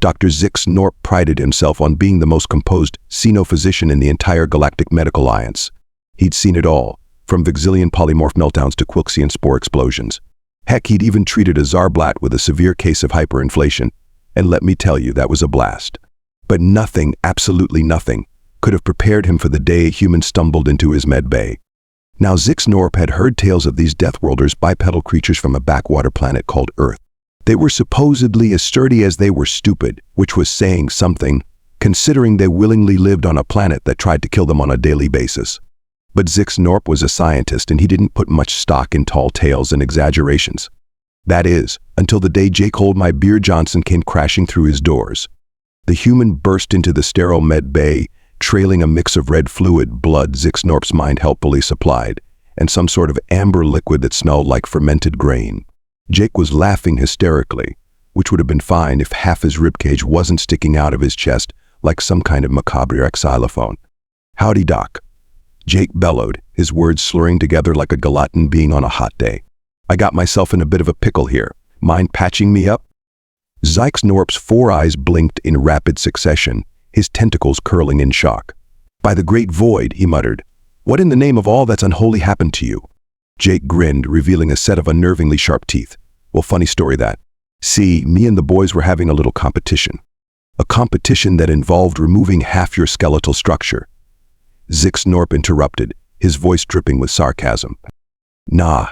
Dr. Zix-Norp prided himself on being the most composed xenophysician in the entire Galactic Medical Alliance. He'd seen it all, from Vixillion polymorph meltdowns to Quilxian spore explosions. Heck, he'd even treated a Zarblat with a severe case of hyperinflation, and let me tell you, that was a blast. But nothing, absolutely nothing, could have prepared him for the day a human stumbled into his med bay. Now Zix-Norp had heard tales of these Deathworlders, bipedal creatures from a backwater planet called Earth. They were supposedly as sturdy as they were stupid, which was saying something, considering they willingly lived on a planet that tried to kill them on a daily basis. But Zix-Norp was a scientist, and he didn't put much stock in tall tales and exaggerations. That is, until the day Jake Hold My Beer Johnson came crashing through his doors. The human burst into the sterile med bay, trailing a mix of red fluid, blood Zix-Norp's mind helpfully supplied, and some sort of amber liquid that smelled like fermented grain. Jake was laughing hysterically, which would have been fine if half his ribcage wasn't sticking out of his chest like some kind of macabre xylophone. "Howdy, Doc," Jake bellowed, his words slurring together like a glutton being on a hot day. "I got myself in a bit of a pickle here. Mind patching me up?" Zix-Norp's 4 eyes blinked in rapid succession, his tentacles curling in shock. "By the great void," he muttered. "What in the name of all that's unholy happened to you?" Jake grinned, revealing a set of unnervingly sharp teeth. "Well, funny story that. See, me and the boys were having a little competition. A competition that involved removing half your skeletal structure." Zix-Norp interrupted, his voice dripping with sarcasm. Nah,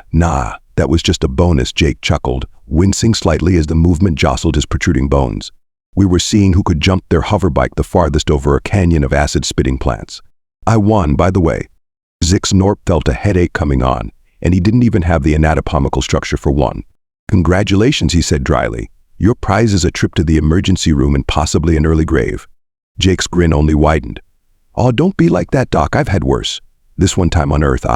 that was just a bonus," Jake chuckled, wincing slightly as the movement jostled his protruding bones. "We were seeing who could jump their hoverbike the farthest over a canyon of acid-spitting plants. I won, by the way." Zix-Norp felt a headache coming on, and he didn't even have the anatomical structure for one. "Congratulations," he said dryly. "Your prize is a trip to the emergency room and possibly an early grave." Jake's grin only widened. "Oh, don't be like that, Doc. I've had worse. This one time on Earth,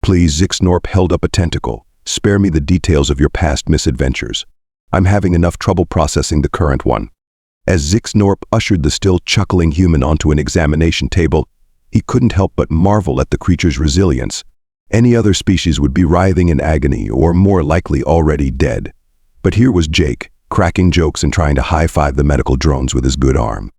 Please," Zix-Norp held up a tentacle. "Spare me the details of your past misadventures. I'm having enough trouble processing the current one." As Zix-Norp ushered the still chuckling human onto an examination table, he couldn't help but marvel at the creature's resilience. Any other species would be writhing in agony or more likely already dead. But here was Jake, cracking jokes and trying to high-five the medical drones with his good arm.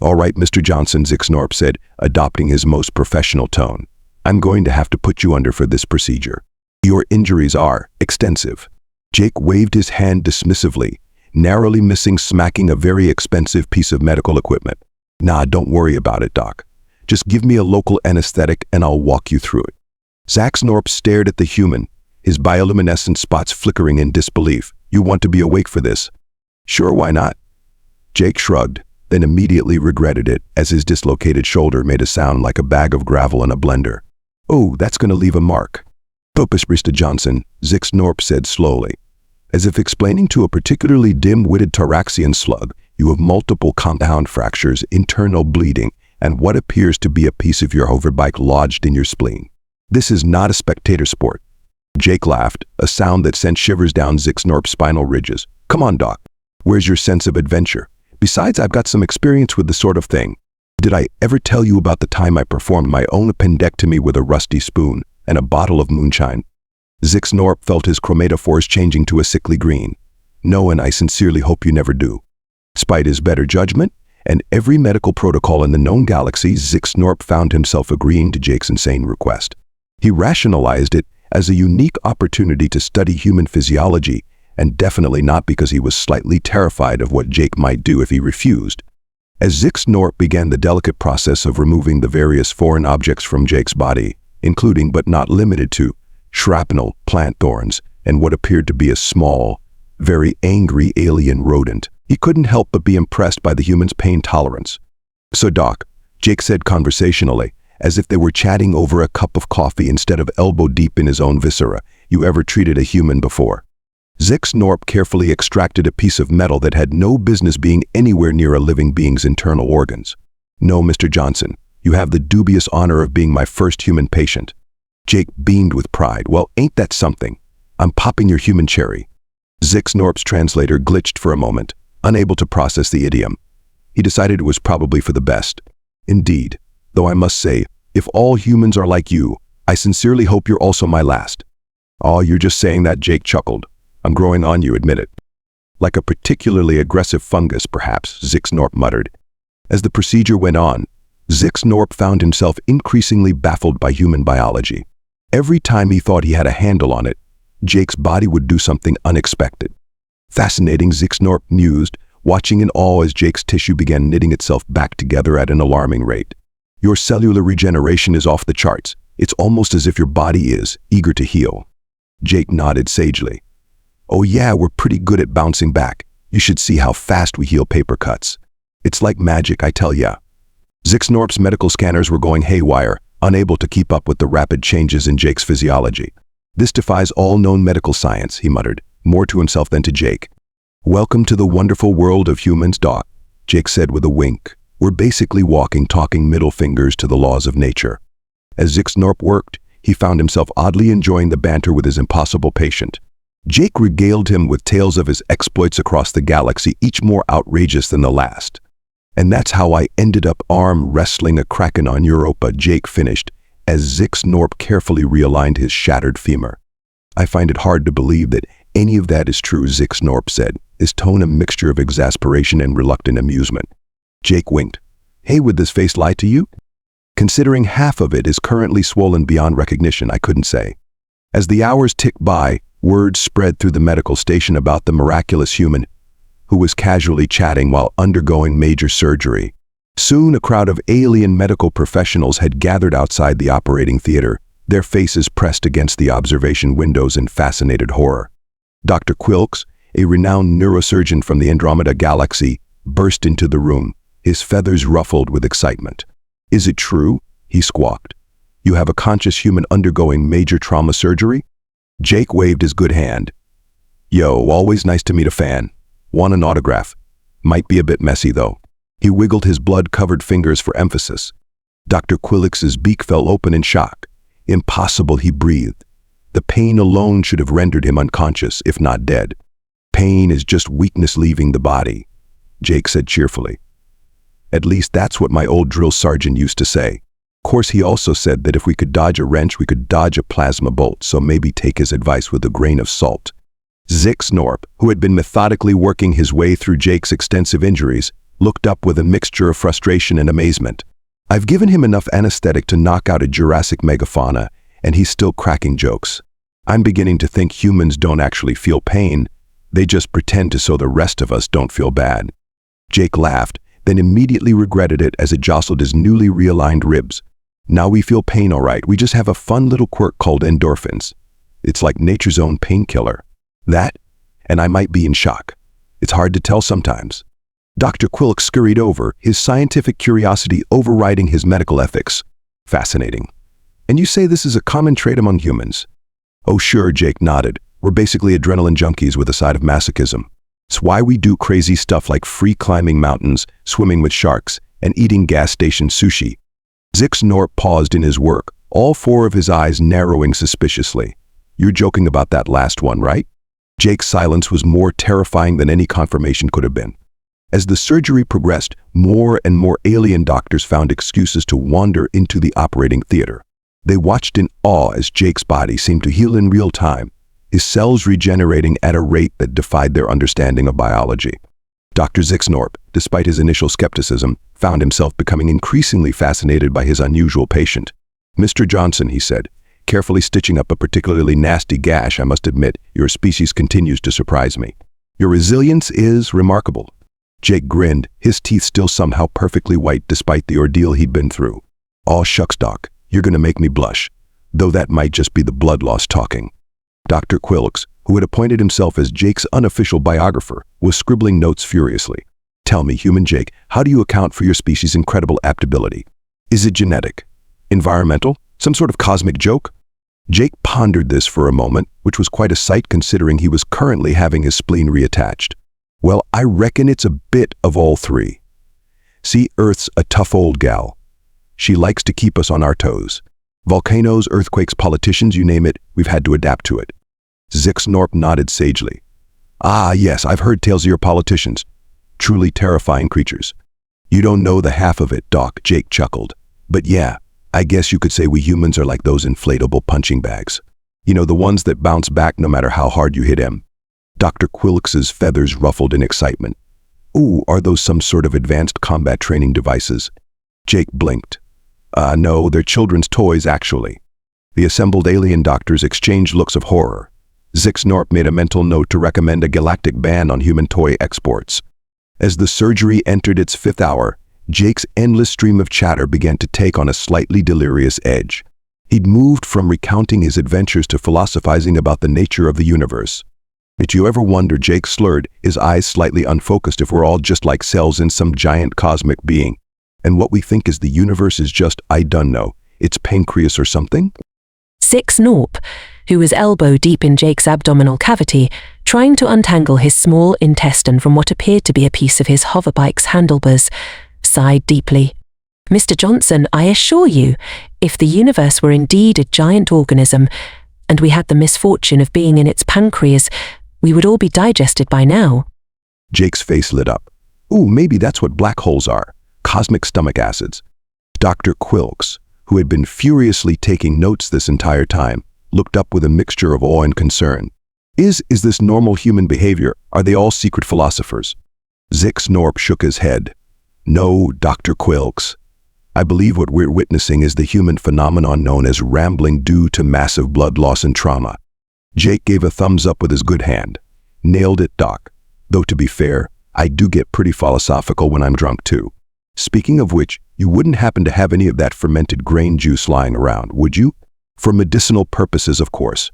"All right, Mr. Johnson," Zix-Norp said, adopting his most professional tone. "I'm going to have to put you under for this procedure. Your injuries are extensive." Jake waved his hand dismissively, narrowly missing smacking a very expensive piece of medical equipment. "Nah, don't worry about it, Doc. Just give me a local anesthetic and I'll walk you through it." Zix-Norp stared at the human, his bioluminescent spots flickering in disbelief. "You want to be awake for this?" "Sure, why not?" Jake shrugged, then immediately regretted it as his dislocated shoulder made a sound like a bag of gravel in a blender. "Oh, that's going to leave a mark." "Purpose, Mr. Johnson," Zix-Norp said slowly. As if explaining to a particularly dim-witted Taraxian slug, "You have multiple compound fractures, internal bleeding, and what appears to be a piece of your hoverbike lodged in your spleen. This is not a spectator sport." Jake laughed, a sound that sent shivers down Zix-Norp's spinal ridges. "Come on, Doc. Where's your sense of adventure? Besides, I've got some experience with this sort of thing. Did I ever tell you about the time I performed my own appendectomy with a rusty spoon and a bottle of moonshine?" Zix-Norp felt his chromatophores changing to a sickly green. "No, and I sincerely hope you never do." Despite his better judgment and every medical protocol in the known galaxy, Zix-Norp found himself agreeing to Jake's insane request. He rationalized it as a unique opportunity to study human physiology, and definitely not because he was slightly terrified of what Jake might do if he refused. As Zix-Norp began the delicate process of removing the various foreign objects from Jake's body, including but not limited to shrapnel, plant thorns, and what appeared to be a small, very angry alien rodent, he couldn't help but be impressed by the human's pain tolerance. "So, Doc," Jake said conversationally, as if they were chatting over a cup of coffee instead of elbow deep in his own viscera, "you ever treated a human before?" Zix-Norp carefully extracted a piece of metal that had no business being anywhere near a living being's internal organs. "No, Mr. Johnson, you have the dubious honor of being my first human patient." Jake beamed with pride. "Well, ain't that something? I'm popping your human cherry." Zix-Norp's translator glitched for a moment, unable to process the idiom. He decided it was probably for the best. "Indeed, though I must say, if all humans are like you, I sincerely hope you're also my last." "Oh, you're just saying that," Jake chuckled. "I'm growing on you, admit it." Like a particularly aggressive fungus, perhaps, Zixnorp muttered. As the procedure went on, Zixnorp found himself increasingly baffled by human biology. Every time he thought he had a handle on it, Jake's body would do something unexpected. Fascinating, Zixnorp mused, watching in awe as Jake's tissue began knitting itself back together at an alarming rate. Your cellular regeneration is off the charts. It's almost as if your body is eager to heal. Jake nodded sagely. Oh yeah, we're pretty good at bouncing back. You should see how fast we heal paper cuts. It's like magic, I tell ya. Zixnorp's medical scanners were going haywire, unable to keep up with the rapid changes in Jake's physiology. This defies all known medical science, he muttered, more to himself than to Jake. Welcome to the wonderful world of humans, Doc, Jake said with a wink. We're basically walking, talking middle fingers to the laws of nature. As Zixnorp worked, he found himself oddly enjoying the banter with his impossible patient. Jake regaled him with tales of his exploits across the galaxy, each more outrageous than the last. And that's how I ended up arm wrestling a kraken on Europa, Jake finished, as Zixnorp carefully realigned his shattered femur. I find it hard to believe that any of that is true, Zixnorp said, his tone a mixture of exasperation and reluctant amusement. Jake winked. Hey, would this face lie to you? Considering half of it is currently swollen beyond recognition, I couldn't say. As the hours ticked by, word spread through the medical station about the miraculous human who was casually chatting while undergoing major surgery. Soon a crowd of alien medical professionals had gathered outside the operating theater, their faces pressed against the observation windows in fascinated horror. Dr. Quilks, a renowned neurosurgeon from the Andromeda Galaxy, burst into the room, his feathers ruffled with excitement. Is it true? He squawked. You have a conscious human undergoing major trauma surgery? Jake waved his good hand. Yo, always nice to meet a fan. Want an autograph? Might be a bit messy, though. He wiggled his blood-covered fingers for emphasis. Dr. Quilix's beak fell open in shock. Impossible, he breathed. The pain alone should have rendered him unconscious, if not dead. Pain is just weakness leaving the body, Jake said cheerfully. At least that's what my old drill sergeant used to say. Of course, he also said that if we could dodge a wrench, we could dodge a plasma bolt, so maybe take his advice with a grain of salt. Zixnorp, who had been methodically working his way through Jake's extensive injuries, looked up with a mixture of frustration and amazement. I've given him enough anesthetic to knock out a Jurassic megafauna, and he's still cracking jokes. I'm beginning to think humans don't actually feel pain. They just pretend to so the rest of us don't feel bad. Jake laughed, then immediately regretted it as it jostled his newly realigned ribs. Now we feel pain all right, we just have a fun little quirk called endorphins. It's like nature's own painkiller. That, and I might be in shock. It's hard to tell sometimes. Dr. Quilk scurried over, his scientific curiosity overriding his medical ethics. Fascinating. And you say this is a common trait among humans? Oh sure, Jake nodded. We're basically adrenaline junkies with a side of masochism. It's why we do crazy stuff like free climbing mountains, swimming with sharks, and eating gas station sushi. Zixnorp paused in his work, all four of his eyes narrowing suspiciously. You're joking about that last one, right? Jake's silence was more terrifying than any confirmation could have been. As the surgery progressed, more and more alien doctors found excuses to wander into the operating theater. They watched in awe as Jake's body seemed to heal in real time, his cells regenerating at a rate that defied their understanding of biology. Dr. Zixnorp, despite his initial skepticism, found himself becoming increasingly fascinated by his unusual patient. Mr. Johnson, he said, carefully stitching up a particularly nasty gash, I must admit, your species continues to surprise me. Your resilience is remarkable. Jake grinned, his teeth still somehow perfectly white despite the ordeal he'd been through. Aw shucks, Doc, you're gonna make me blush, though that might just be the blood loss talking. Dr. Quilks, who had appointed himself as Jake's unofficial biographer, was scribbling notes furiously. Tell me, human Jake, how do you account for your species' incredible adaptability? Is it genetic? Environmental? Some sort of cosmic joke? Jake pondered this for a moment, which was quite a sight considering he was currently having his spleen reattached. Well, I reckon it's a bit of all three. See, Earth's a tough old gal. She likes to keep us on our toes. Volcanoes, earthquakes, politicians, you name it, we've had to adapt to it. Zixnorp nodded sagely. Ah, yes, I've heard tales of your politicians. Truly terrifying creatures. You don't know the half of it, Doc, Jake chuckled. But yeah, I guess you could say we humans are like those inflatable punching bags. You know, the ones that bounce back no matter how hard you hit them. Dr. Quilks's feathers ruffled in excitement. Ooh, are those some sort of advanced combat training devices? Jake blinked. No, they're children's toys, actually. The assembled alien doctors exchanged looks of horror. Zixnorp made a mental note to recommend a galactic ban on human toy exports. As the surgery entered its 5th hour, Jake's endless stream of chatter began to take on a slightly delirious edge. He'd moved from recounting his adventures to philosophizing about the nature of the universe. Did you ever wonder, Jake slurred, his eyes slightly unfocused, if we're all just like cells in some giant cosmic being, and what we think is the universe is just, I dunno, it's pancreas or something? Zixnorp, who was elbow deep in Jake's abdominal cavity, trying to untangle his small intestine from what appeared to be a piece of his hoverbike's handlebars, sighed deeply. Mr. Johnson, I assure you, if the universe were indeed a giant organism, and we had the misfortune of being in its pancreas, we would all be digested by now. Jake's face lit up. Ooh, maybe that's what black holes are. Cosmic stomach acids. Dr. Quilks, who had been furiously taking notes this entire time, looked up with a mixture of awe and concern. Is this normal human behavior? Are they all secret philosophers? Zixnorp shook his head. No, Dr. Quilks. I believe what we're witnessing is the human phenomenon known as rambling due to massive blood loss and trauma. Jake gave a thumbs up with his good hand. Nailed it, Doc. Though to be fair, I do get pretty philosophical when I'm drunk too. Speaking of which, you wouldn't happen to have any of that fermented grain juice lying around, would you? For medicinal purposes, of course.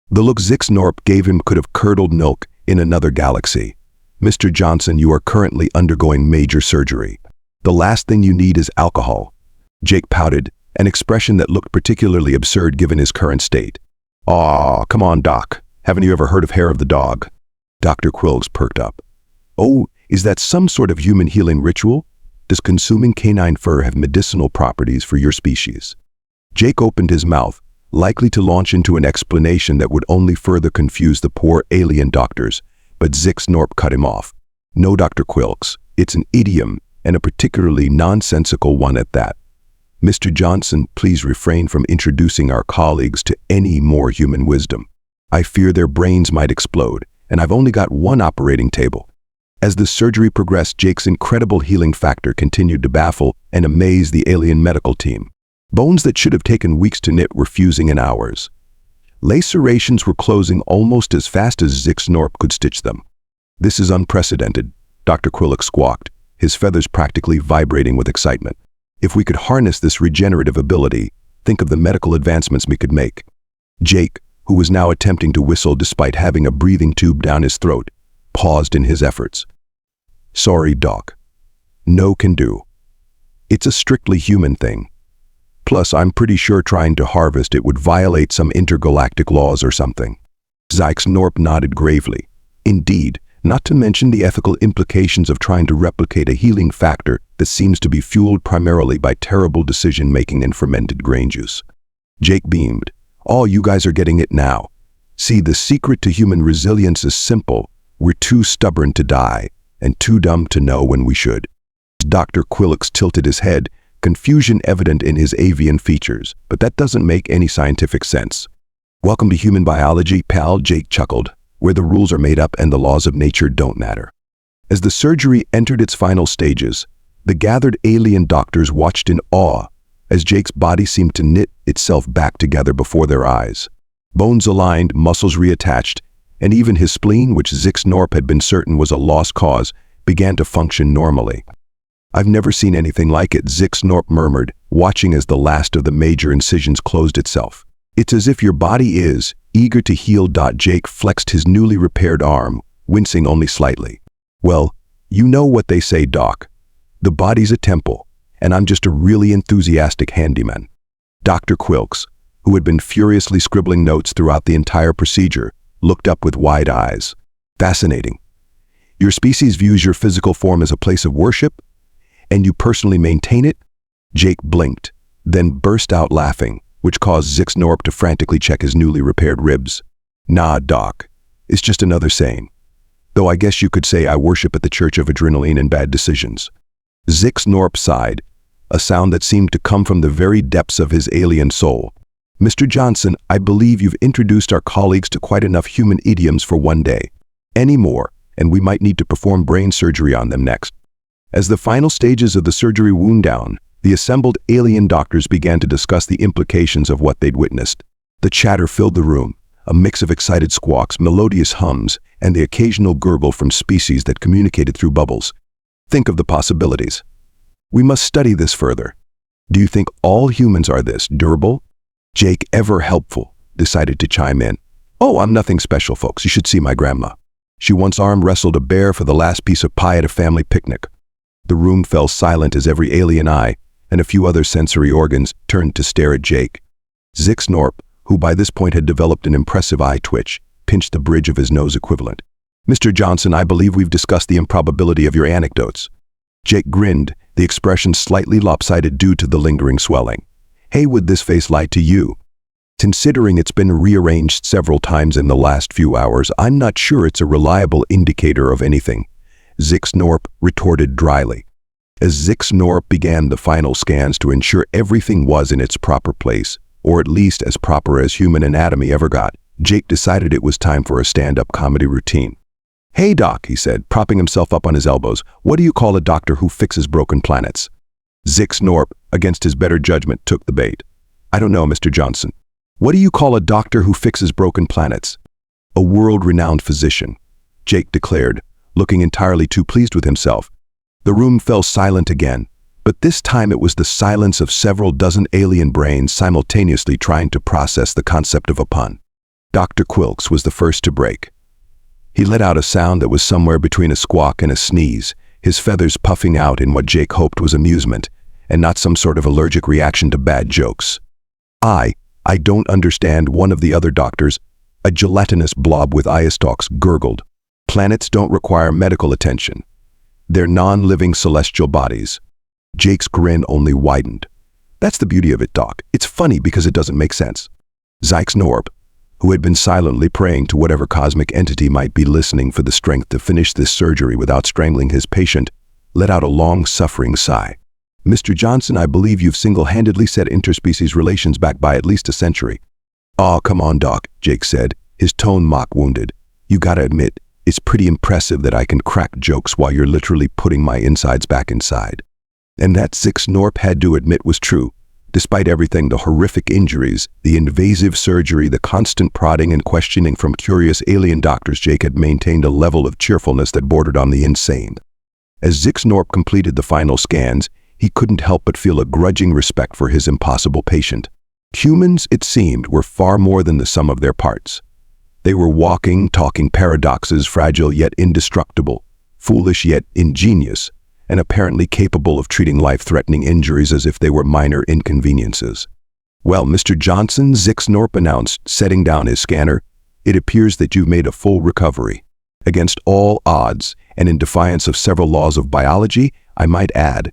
The look Zixnorp gave him could have curdled milk in another galaxy. Mr. Johnson, you are currently undergoing major surgery. The last thing you need is alcohol. Jake pouted, an expression that looked particularly absurd given his current state. Aw, come on, Doc. Haven't you ever heard of hair of the dog? Dr. Quilks perked up. Oh, is that some sort of human healing ritual? Does consuming canine fur have medicinal properties for your species? Jake opened his mouth, likely to launch into an explanation that would only further confuse the poor alien doctors, but Zixnorp cut him off. No, Dr. Quilks, it's an idiom, and a particularly nonsensical one at that. Mr. Johnson, please refrain from introducing our colleagues to any more human wisdom. I fear their brains might explode, and I've only got one operating table. As the surgery progressed, Jake's incredible healing factor continued to baffle and amaze the alien medical team. Bones that should have taken weeks to knit were fusing in hours. Lacerations were closing almost as fast as Zixnorp could stitch them. This is unprecedented, Dr. Quilks squawked, his feathers practically vibrating with excitement. If we could harness this regenerative ability, think of the medical advancements we could make. Jake, who was now attempting to whistle despite having a breathing tube down his throat, paused in his efforts. Sorry, Doc. No can do. It's a strictly human thing. Plus, I'm pretty sure trying to harvest it would violate some intergalactic laws or something. Zixnorp nodded gravely. Indeed, not to mention the ethical implications of trying to replicate a healing factor that seems to be fueled primarily by terrible decision-making and fermented grain juice. Jake beamed. Oh, you guys are getting it now. See, the secret to human resilience is simple. We're too stubborn to die, and too dumb to know when we should. Dr. Quilks tilted his head, confusion evident in his avian features, but that doesn't make any scientific sense. Welcome to human biology, pal, Jake chuckled, where the rules are made up and the laws of nature don't matter. As the surgery entered its final stages, the gathered alien doctors watched in awe as Jake's body seemed to knit itself back together before their eyes. Bones aligned, muscles reattached, and even his spleen, which Zixnorp had been certain was a lost cause, began to function normally. I've never seen anything like it, Zixnorp murmured, watching as the last of the major incisions closed itself. It's as if your body is eager to heal. Jake flexed his newly repaired arm, wincing only slightly. Well, you know what they say, Doc. The body's a temple, and I'm just a really enthusiastic handyman. Dr. Quilks, who had been furiously scribbling notes throughout the entire procedure, looked up with wide eyes. Fascinating. Your species views your physical form as a place of worship, and you personally maintain it? Jake blinked, then burst out laughing, which caused Zixnorp to frantically check his newly repaired ribs. Nah, Doc. It's just another saying. Though I guess you could say I worship at the Church of Adrenaline and Bad Decisions. Zixnorp sighed, a sound that seemed to come from the very depths of his alien soul. Mr. Johnson, I believe you've introduced our colleagues to quite enough human idioms for one day. any more, and we might need to perform brain surgery on them next. As the final stages of the surgery wound down, the assembled alien doctors began to discuss the implications of what they'd witnessed. The chatter filled the room, a mix of excited squawks, melodious hums, and the occasional gurgle from species that communicated through bubbles. Think of the possibilities. We must study this further. Do you think all humans are this durable? Jake, ever helpful, decided to chime in. Oh, I'm nothing special, folks. You should see my grandma. She once arm wrestled a bear for the last piece of pie at a family picnic. The room fell silent as every alien eye and a few other sensory organs turned to stare at Jake. Zixnorp, who by this point had developed an impressive eye twitch, pinched the bridge of his nose equivalent. Mr. Johnson, I believe we've discussed the improbability of your anecdotes. Jake grinned, the expression slightly lopsided due to the lingering swelling. Hey, would this face lie to you? Considering it's been rearranged several times in the last few hours, I'm not sure it's a reliable indicator of anything, Zixnorp retorted dryly. As Zixnorp began the final scans to ensure everything was in its proper place, or at least as proper as human anatomy ever got, Jake decided it was time for a stand-up comedy routine. Hey, Doc, he said, propping himself up on his elbows, what do you call a doctor who fixes broken planets? Zixnorp, against his better judgment, took the bait. I don't know, Mr. Johnson. What do you call a doctor who fixes broken planets? A world-renowned physician, Jake declared, looking entirely too pleased with himself. The room fell silent again, but this time it was the silence of several dozen alien brains simultaneously trying to process the concept of a pun. Dr. Quilks was the first to break. He let out a sound that was somewhere between a squawk and a sneeze, his feathers puffing out in what Jake hoped was amusement, and not some sort of allergic reaction to bad jokes. I don't understand, one of the other doctors, a gelatinous blob with eye stalks, gurgled. Planets don't require medical attention. They're non-living celestial bodies. Jake's grin only widened. That's the beauty of it, Doc. It's funny because it doesn't make sense. Zixnorp, who had been silently praying to whatever cosmic entity might be listening for the strength to finish this surgery without strangling his patient, let out a long, suffering sigh. Mr. Johnson, I believe you've single-handedly set interspecies relations back by at least a century. Aw, come on, Doc, Jake said, his tone mock-wounded. You gotta admit, it's pretty impressive that I can crack jokes while you're literally putting my insides back inside. And that Zixnorp had to admit was true. Despite everything, the horrific injuries, the invasive surgery, the constant prodding and questioning from curious alien doctors, Jake had maintained a level of cheerfulness that bordered on the insane. As Zixnorp completed the final scans, he couldn't help but feel a grudging respect for his impossible patient. Humans, it seemed, were far more than the sum of their parts. They were walking, talking paradoxes, fragile yet indestructible, foolish yet ingenious, and apparently capable of treating life-threatening injuries as if they were minor inconveniences. Well, Mr. Johnson, Zixnorp announced, setting down his scanner, it appears that you've made a full recovery. Against all odds, and in defiance of several laws of biology, I might add.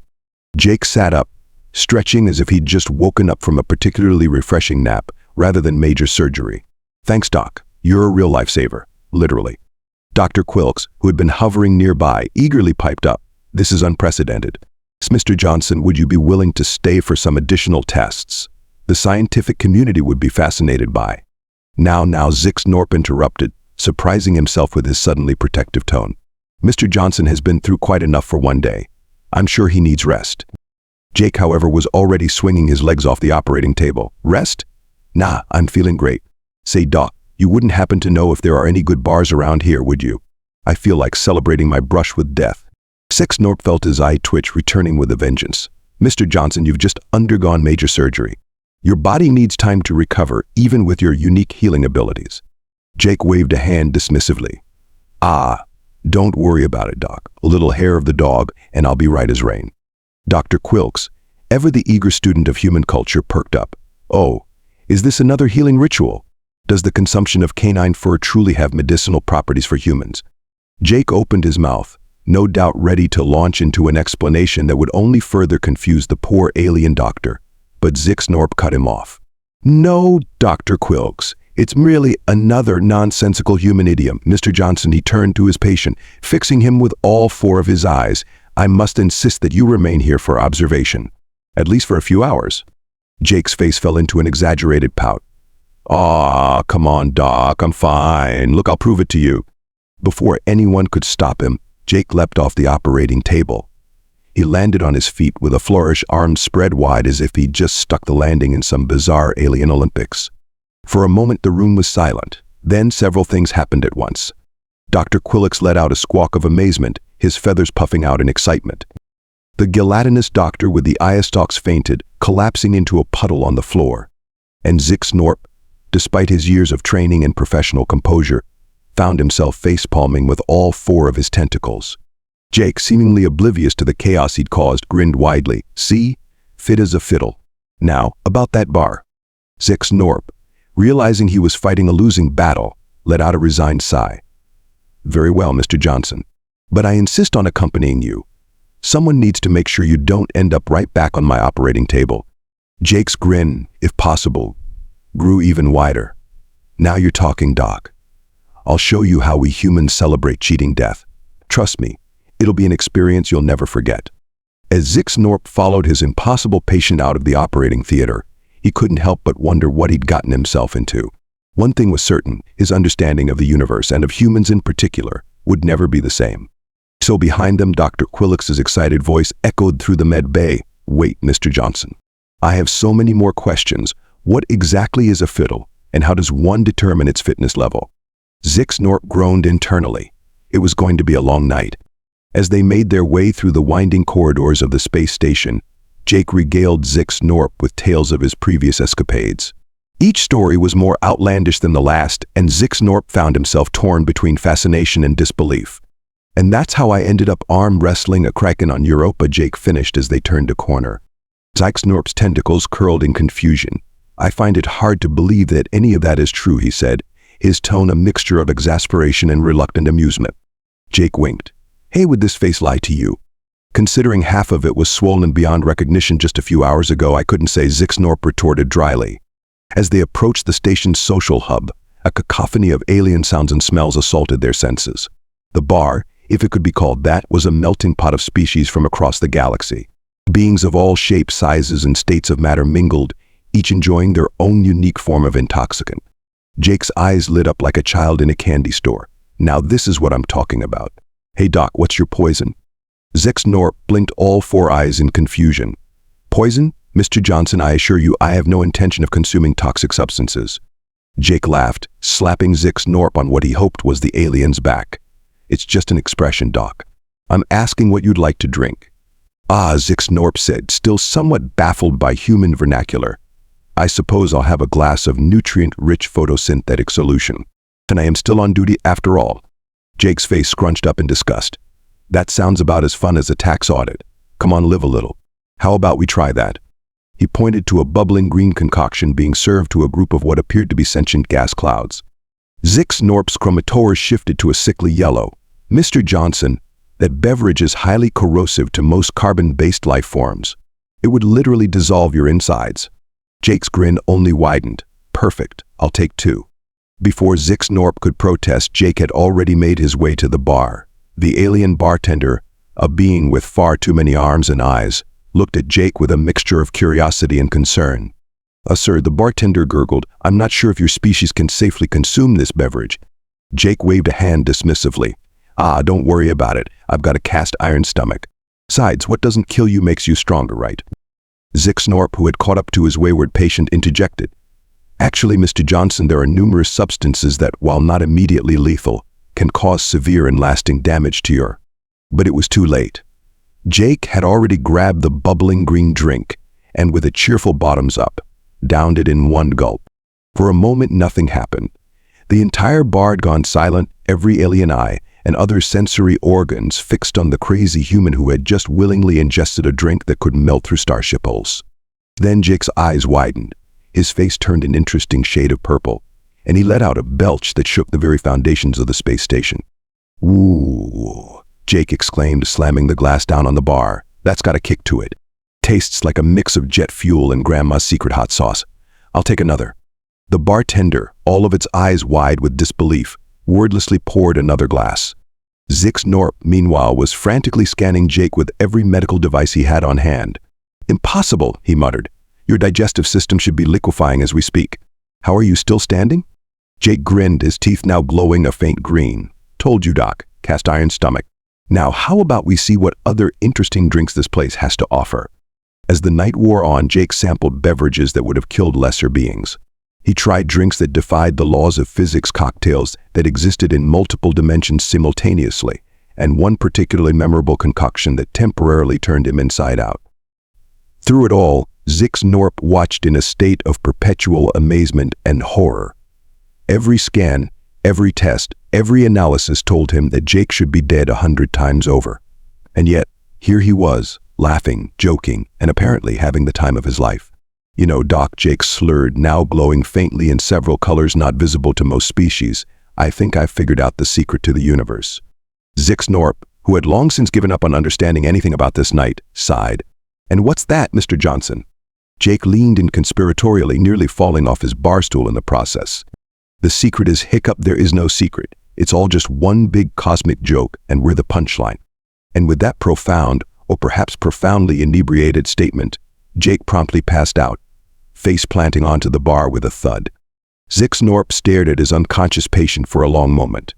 Jake sat up, stretching as if he'd just woken up from a particularly refreshing nap, rather than major surgery. Thanks, Doc. You're a real lifesaver, literally. Dr. Quilks, who had been hovering nearby, eagerly piped up. This is unprecedented. Mr. Johnson, would you be willing to stay for some additional tests? The scientific community would be fascinated by. Now, Zixnorp interrupted, surprising himself with his suddenly protective tone. Mr. Johnson has been through quite enough for one day. I'm sure he needs rest. Jake, however, was already swinging his legs off the operating table. Rest? Nah, I'm feeling great. Say, Doc, you wouldn't happen to know if there are any good bars around here, would you? I feel like celebrating my brush with death. Zixnorp felt his eye twitch, returning with a vengeance. Mr. Johnson, you've just undergone major surgery. Your body needs time to recover, even with your unique healing abilities. Jake waved a hand dismissively. Don't worry about it, Doc. A little hair of the dog, and I'll be right as rain. Dr. Quilks, ever the eager student of human culture, perked up. Oh, is this another healing ritual? Does the consumption of canine fur truly have medicinal properties for humans? Jake opened his mouth, no doubt ready to launch into an explanation that would only further confuse the poor alien doctor, but Zixnorp cut him off. No, Dr. Quilks. It's merely another nonsensical human idiom. Mr. Johnson, he turned to his patient, fixing him with all four of his eyes. I must insist that you remain here for observation, at least for a few hours. Jake's face fell into an exaggerated pout. Come on, Doc, I'm fine. Look, I'll prove it to you. Before anyone could stop him, Jake leapt off the operating table. He landed on his feet with a flourish, arms spread wide as if he'd just stuck the landing in some bizarre alien Olympics. For a moment the room was silent. Then several things happened at once. Dr. Quillix let out a squawk of amazement, his feathers puffing out in excitement. The gelatinous doctor with the eye stalks fainted, collapsing into a puddle on the floor. And Zix-Norp, despite his years of training and professional composure, found himself face-palming with all 4 of his tentacles. Jake, seemingly oblivious to the chaos he'd caused, grinned widely. "See? Fit as a fiddle. Now, about that bar." Zix-Norp, realizing he was fighting a losing battle, let out a resigned sigh. "Very well, Mr. Johnson. But I insist on accompanying you. Someone needs to make sure you don't end up right back on my operating table." Jake's grin, if possible, grew even wider. "Now you're talking, Doc. I'll show you how we humans celebrate cheating death. Trust me, it'll be an experience you'll never forget." As Zix-Norp followed his impossible patient out of the operating theater, he couldn't help but wonder what he'd gotten himself into. One thing was certain, his understanding of the universe, and of humans in particular, would never be the same. So behind them, Dr. Quillix's excited voice echoed through the med bay. "Wait, Mr. Johnson. I have so many more questions. What exactly is a fiddle, and how does one determine its fitness level?" Zix-Norp groaned internally. It was going to be a long night. As they made their way through the winding corridors of the space station, Jake regaled Zix-Norp with tales of his previous escapades. Each story was more outlandish than the last, and Zix-Norp found himself torn between fascination and disbelief. "And that's how I ended up arm wrestling a kraken on Europa," Jake finished as they turned a corner. Zix-Norp's tentacles curled in confusion. "I find it hard to believe that any of that is true," he said, his tone a mixture of exasperation and reluctant amusement. Jake winked. "Hey, would this face lie to you? Considering half of it was swollen beyond recognition just a few hours ago, I couldn't say," Zix-Norp retorted dryly. As they approached the station's social hub, a cacophony of alien sounds and smells assaulted their senses. The bar, if it could be called that, was a melting pot of species from across the galaxy. Beings of all shapes, sizes, and states of matter mingled, each enjoying their own unique form of intoxicant. Jake's eyes lit up like a child in a candy store. "Now this is what I'm talking about. Hey Doc, what's your poison?" Zix-Norp blinked all 4 eyes in confusion. "Poison? Mr. Johnson, I assure you I have no intention of consuming toxic substances." Jake laughed, slapping Zix-Norp on what he hoped was the alien's back. "It's just an expression, Doc. I'm asking what you'd like to drink." "Ah," Zix-Norp said, still somewhat baffled by human vernacular. "I suppose I'll have a glass of nutrient-rich photosynthetic solution. And I am still on duty after all." Jake's face scrunched up in disgust. "That sounds about as fun as a tax audit. Come on, live a little. How about we try that?" He pointed to a bubbling green concoction being served to a group of what appeared to be sentient gas clouds. Zix-Norp's chromators shifted to a sickly yellow. "Mr. Johnson, that beverage is highly corrosive to most carbon-based life forms. It would literally dissolve your insides." Jake's grin only widened. "Perfect, I'll take 2. Before Zix-Norp could protest, Jake had already made his way to the bar. The alien bartender, a being with far too many arms and eyes, looked at Jake with a mixture of curiosity and concern. "Sir," the bartender gurgled, "I'm not sure if your species can safely consume this beverage." Jake waved a hand dismissively. "Ah, don't worry about it. I've got a cast iron stomach. Besides, what doesn't kill you makes you stronger, right?" Zix-Norp, who had caught up to his wayward patient, interjected. "Actually, Mr. Johnson, there are numerous substances that, while not immediately lethal, can cause severe and lasting damage to your—" But it was too late. Jake had already grabbed the bubbling green drink, and with a cheerful bottoms up, downed it in one gulp. For a moment, nothing happened. The entire bar had gone silent, every alien eye and other sensory organs fixed on the crazy human who had just willingly ingested a drink that could melt through starship hulls. Then Jake's eyes widened. His face turned an interesting shade of purple, and he let out a belch that shook the very foundations of the space station. "Ooh," Jake exclaimed, slamming the glass down on the bar. "That's got a kick to it. Tastes like a mix of jet fuel and Grandma's secret hot sauce. I'll take another." The bartender, all of its eyes wide with disbelief, wordlessly poured another glass. Zix-Norp, meanwhile, was frantically scanning Jake with every medical device he had on hand. "Impossible," he muttered. "Your digestive system should be liquefying as we speak. How are you still standing?" Jake grinned, his teeth now glowing a faint green. Told you, Doc. Cast iron stomach. Now, how about we see what other interesting drinks this place has to offer? As the night wore on, Jake sampled beverages that would have killed lesser beings. He tried drinks that defied the laws of physics, cocktails that existed in multiple dimensions simultaneously, and one particularly memorable concoction that temporarily turned him inside out. Through it all, Zix watched in a state of perpetual amazement and horror. Every scan, every test, every analysis told him that Jake should be dead 100 times over. And yet, here he was, laughing, joking, and apparently having the time of his life. You know, Doc, Jake slurred, now glowing faintly in several colors not visible to most species. I think I've figured out the secret to the universe. Zix, who had long since given up on understanding anything about this night, sighed. And what's that, Mr. Johnson? Jake leaned in conspiratorially, nearly falling off his bar stool in the process. The secret is hiccup, there is no secret. It's all just one big cosmic joke, and we're the punchline. And with that profound, or perhaps profoundly inebriated statement, Jake promptly passed out, face planting onto the bar with a thud. Zix stared at his unconscious patient for a long moment.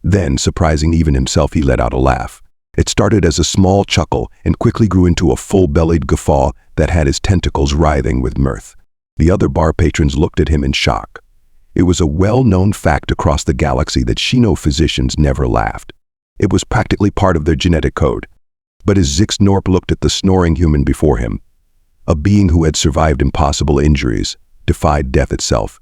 Then, surprising even himself, he let out a laugh. It started as a small chuckle and quickly grew into a full-bellied guffaw that had his tentacles writhing with mirth. The other bar patrons looked at him in shock. It was a well-known fact across the galaxy that physicians never laughed. It was practically part of their genetic code. But as Zix looked at the snoring human before him, a being who had survived impossible injuries, defied death itself,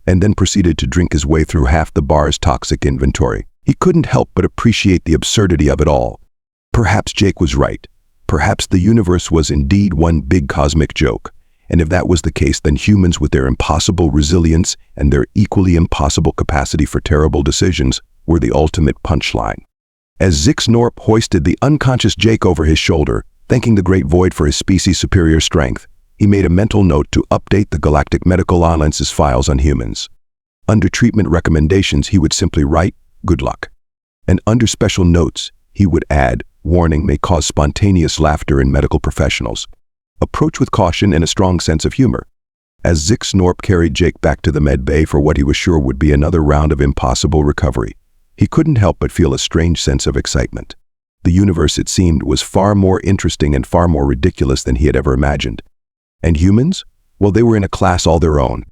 and then proceeded to drink his way through half the bar's toxic inventory, he couldn't help but appreciate the absurdity of it all. Perhaps Jake was right. Perhaps the universe was indeed one big cosmic joke. And if that was the case, then humans, with their impossible resilience and their equally impossible capacity for terrible decisions, were the ultimate punchline. As Zix hoisted the unconscious Jake over his shoulder, thanking the great void for his species' superior strength, he made a mental note to update the Galactic Medical Alliance's files on humans. Under treatment recommendations, he would simply write, "Good luck." And under special notes, he would add, "Warning may cause spontaneous laughter in medical professionals. Approach with caution and a strong sense of humor." As Zix carried Jake back to the med bay for what he was sure would be another round of impossible recovery, he couldn't help but feel a strange sense of excitement. The universe, it seemed, was far more interesting and far more ridiculous than he had ever imagined. And humans? Well, they were in a class all their own.